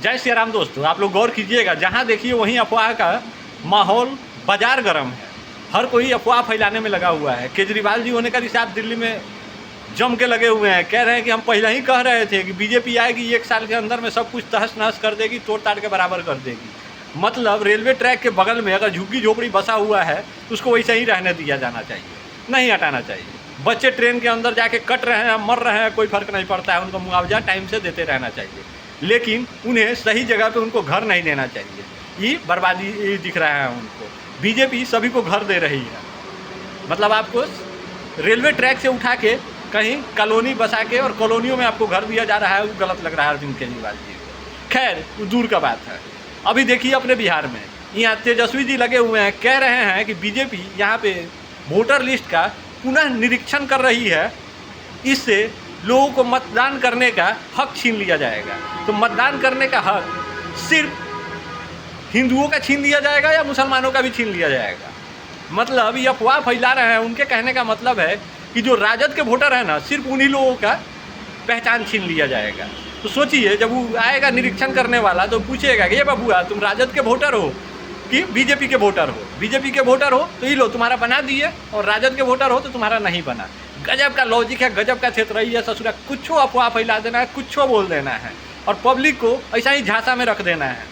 जय श्री राम दोस्तों, आप लोग गौर कीजिएगा, जहाँ देखिए वहीं अफवाह का माहौल, बाजार गर्म है। हर कोई अफवाह फैलाने में लगा हुआ है। केजरीवाल जी होने का रिसाब दिल्ली में जम के लगे हुए हैं। कह रहे हैं कि हम पहले ही कह रहे थे कि बीजेपी आएगी 1 साल के अंदर में सब कुछ तहस नहस कर देगी, तोड़ ताड़ के बराबर कर देगी। मतलब रेलवे ट्रैक के बगल में अगर झुग्गी झोपड़ी बसा हुआ है तो उसको वैसे ही रहने दिया जाना चाहिए, नहीं हटाना चाहिए। बच्चे ट्रेन के अंदर जाके कट रहे हैं, मर रहे हैं, कोई फर्क नहीं पड़ता है, उनको मुआवजा टाइम से देते रहना चाहिए। लेकिन उन्हें सही जगह पे उनको घर नहीं देना चाहिए। ये बर्बादी दिख रहा है उनको। बीजेपी सभी को घर दे रही है। मतलब आपको रेलवे ट्रैक से उठा के कहीं कॉलोनी बसा के और कॉलोनियों में आपको घर दिया जा रहा है, वो गलत लग रहा है अरविंद केजरीवाल जी को। खैर, वो दूर का बात है। अभी देखिए अपने बिहार में यहाँ तेजस्वी जी लगे हुए हैं, कह रहे हैं कि बीजेपी यहाँ पे वोटर लिस्ट का पुनः निरीक्षण कर रही है, इससे लोगों को मतदान करने का हक छीन लिया जाएगा। तो मतदान करने का हक सिर्फ हिंदुओं का छीन लिया जाएगा या मुसलमानों का भी छीन लिया जाएगा? मतलब ये अफवाह फैला रहे हैं। उनके कहने का मतलब है कि जो राजद के वोटर हैं ना, सिर्फ उन्हीं लोगों का पहचान छीन लिया जाएगा। तो सोचिए, जब वो आएगा निरीक्षण करने वाला तो पूछेगा कि ये बबुआ, तुम राजद के वोटर हो कि बीजेपी के वोटर हो? बीजेपी के वोटर हो तो ये लो तुम्हारा बना दिए, और राजद के वोटर हो तो तुम्हारा नहीं बना। गजब का लॉजिक है, गजब का थेतरई है ससुरा। कुछ अफवाह फैला देना है, कुछ बोल देना है और पब्लिक को ऐसा ही झांसा में रख देना है।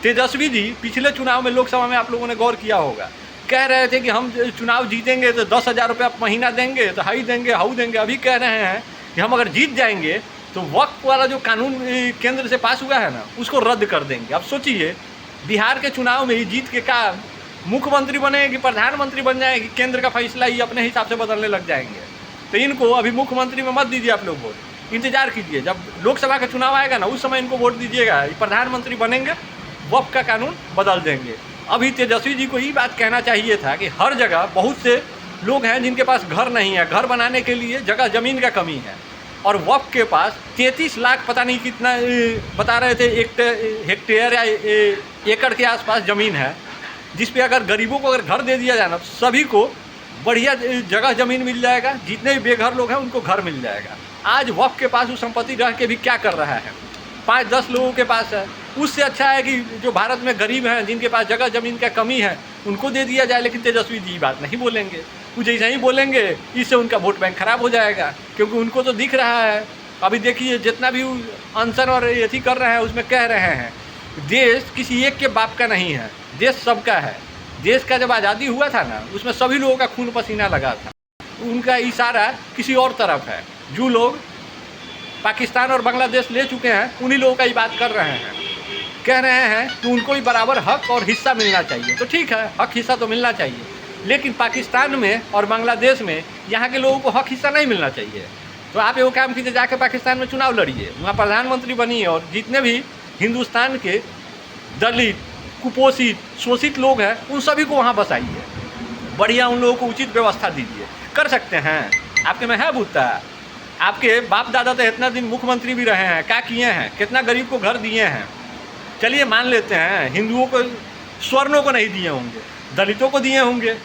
तेजस्वी जी पिछले चुनाव में, लोकसभा में आप लोगों ने गौर किया होगा, कह रहे थे कि हम चुनाव जीतेंगे तो 10,000 रुपये महीना देंगे, तो हाई देंगे, हाउ देंगे। अभी कह रहे हैं कि हम अगर जीत जाएंगे तो वक्फ वाला जो कानून केंद्र से पास हुआ है ना, उसको रद्द कर देंगे। अब सोचिए, बिहार के चुनाव में ही जीत के का मुख्यमंत्री बनेगी, प्रधानमंत्री बन जाएगी, केंद्र का फैसला ही अपने हिसाब से बदलने लग जाएंगे। तो इनको अभी मुख्यमंत्री में मत दीजिए आप लोग वोट, इंतजार कीजिए, जब लोकसभा का चुनाव आएगा ना, उस समय इनको वोट दीजिएगा। प्रधानमंत्री बनेंगे, वक्फ का कानून बदल देंगे। अभी तेजस्वी जी को ये बात कहना चाहिए था कि हर जगह बहुत से लोग हैं जिनके पास घर नहीं है, घर बनाने के लिए जगह ज़मीन का कमी है, और वक्फ के पास 33 लाख पता नहीं कितना बता रहे थे हेक्टेयर या एकड़ के आसपास ज़मीन है, जिस पे अगर गरीबों को अगर घर दे दिया जाए ना, तो सभी को बढ़िया जगह ज़मीन मिल जाएगा। जितने भी बेघर लोग हैं उनको घर मिल जाएगा। आज वक्फ के पास वो संपत्ति रह के भी क्या कर रहा है? 5-10 लोगों के पास है। उससे अच्छा है कि जो भारत में गरीब हैं, जिनके पास जगह ज़मीन का कमी है, उनको दे दिया जाए। लेकिन तेजस्वी जी बात नहीं बोलेंगे। वो जैसे ही बोलेंगे, इससे उनका वोट बैंक खराब हो जाएगा, क्योंकि उनको तो दिख रहा है। अभी देखिए, जितना भी अनशन और यथी कर रहे हैं, उसमें कह रहे हैं देश किसी एक के बाप का नहीं है, देश सबका है। देश का जब आज़ादी हुआ था ना, उसमें सभी लोगों का खून पसीना लगा था। उनका इशारा किसी और तरफ है। जो लोग पाकिस्तान और बांग्लादेश ले चुके हैं, उन्हीं लोगों का ही बात कर रहे हैं। कह रहे हैं कि उनको भी बराबर हक और हिस्सा मिलना चाहिए। तो ठीक है, हक हिस्सा तो मिलना चाहिए, लेकिन पाकिस्तान में और बांग्लादेश में यहाँ के लोगों को हक हिस्सा नहीं मिलना चाहिए। तो आप वो काम कीजिए, जाके पाकिस्तान में चुनाव लड़िए, वहाँ प्रधानमंत्री बनिए, और जितने भी हिंदुस्तान के दलित, कुपोषित, शोषित लोग हैं, उन सभी को वहाँ बसाइए। बढ़िया उन लोगों को उचित व्यवस्था दीजिए। कर सकते हैं, आपके में है बुद्धा। आपके बाप दादा तो इतना दिन मुख्यमंत्री भी रहे हैं, क्या किए हैं, कितना गरीब को घर दिए हैं। चलिए मान लेते हैं, हिंदुओं को, स्वर्णों को नहीं दिए होंगे, दलितों को दिए होंगे,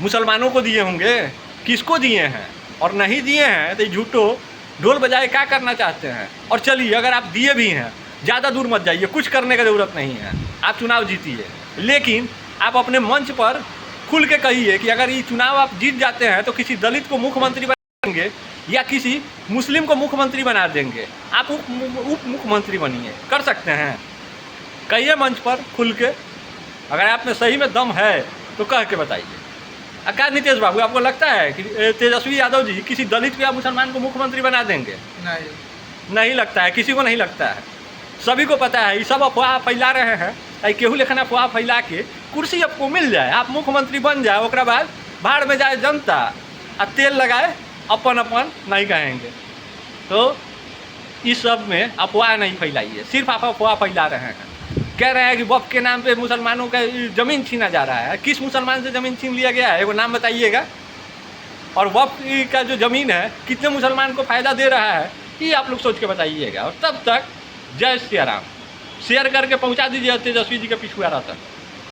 मुसलमानों को दिए होंगे, किसको दिए हैं? और नहीं दिए हैं तो झूठो ढोल बजाए क्या करना चाहते हैं? और चलिए, अगर आप दिए भी हैं, ज़्यादा दूर मत जाइए, कुछ करने की ज़रूरत नहीं है, आप चुनाव जीतिए। लेकिन आप अपने मंच पर खुल के कहिए कि अगर ये चुनाव आप जीत जाते हैं तो किसी दलित को मुख्यमंत्री बनाएंगे या किसी मुस्लिम को मुख्यमंत्री बना देंगे, आप उप मुख्यमंत्री बनिए। कर सकते हैं, कहिए मंच पर खुल के। अगर आप में सही में दम है तो कह के बताइए। क्या नीतीश बाबू, आपको लगता है कि तेजस्वी यादव जी किसी दलित या मुसलमान को मुख्यमंत्री बना देंगे? नहीं लगता है, किसी को नहीं लगता है। सभी को पता है ये सब अफवाह फैला रहे हैं। केहू लेखन अफवाह फैला के कुर्सी आपको मिल जाए, आप मुख्यमंत्री बन जाए, उसके बाद भाड़ में जाए जनता और तेल लगाए, अपन अपन नहीं कहेंगे। तो इस सब में अफवाह नहीं फैलाइए, सिर्फ आप अफवाह फैला रहे हैं। कह रहे हैं कि वक्फ के नाम पे मुसलमानों का ज़मीन छीना जा रहा है। किस मुसलमान से ज़मीन छीन लिया गया है, वो नाम बताइएगा। और वक्फ का जो ज़मीन है, कितने मुसलमान को फ़ायदा दे रहा है, ये आप लोग सोच के बताइएगा। और तब तक जय श्री राम। शेयर करके पहुंचा दीजिए तेजस्वी जी के पिछुआरा तक।